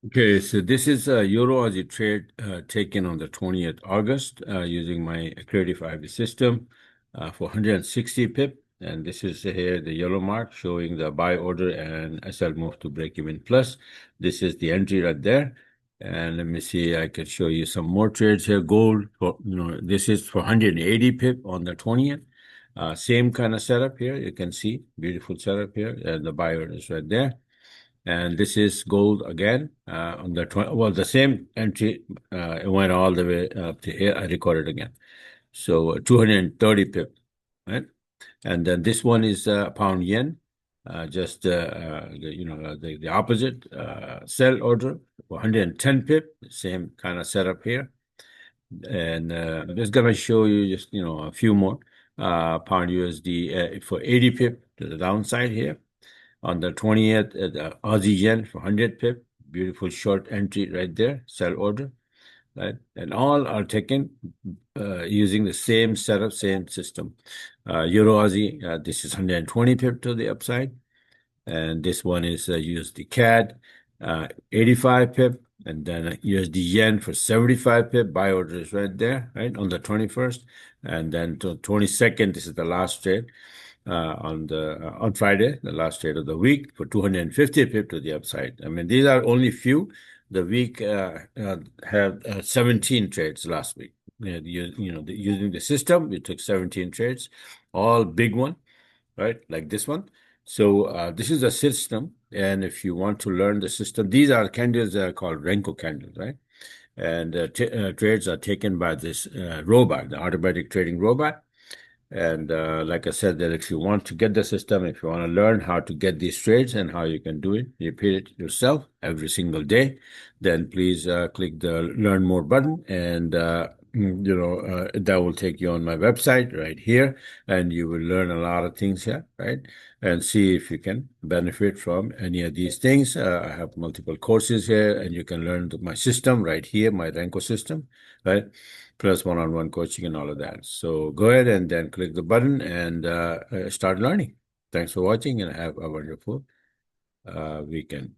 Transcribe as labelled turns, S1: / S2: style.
S1: Okay, so this is a Euro Aussie trade taken on the 20th August using my Creative IB system for 160 pip. And this is here the yellow mark showing the buy order and SL move to break even plus. This is the entry right there. And let me see, I can show you some more trades here. Gold, this is for 180 pip on the 20th. Same kind of setup here. You can see beautiful setup here. And the buy order is right there. And this is gold again on the well, the same entry. It went all the way up to here. I recorded again. So 230 pip, right? And then this one is pound yen, just the opposite sell order, 110 pip, same kind of setup here. And I'm just gonna show you just a few more pound USD for 80 pip to the downside here. On the 20th, the Aussie yen for 100 pip, beautiful short entry right there, sell order, right? And all are taken using the same setup, same system. Euro Aussie, this is 120 pip to the upside, and this one is USD CAD, 85 pip, and then USD yen for 75 pip. Buy order is right there, right on the 21st, and then to 22nd, this is the last trade on Friday, the last trade of the week for 250 pip to the upside. I mean, these are only few. The week had 17 trades last week. Using the system, we took 17 trades, all big one, right? Like this one. So this is a system, and if you want to learn the system, these are candles that are called Renko candles, right? And trades are taken by this robot, the automatic trading robot. And like I said, that if you want to get the system, if you want to learn how to get these trades and how you can do it, repeat it yourself every single day, then please click the Learn More button, and that will take you on my website right here, and you will learn a lot of things here, right? And see if you can benefit from any of these things. I have multiple courses here, and you can learn my system right here, my Renko system, right? Plus one-on-one coaching and all of that. So go ahead and then click the button and start learning. Thanks for watching, and have a wonderful weekend.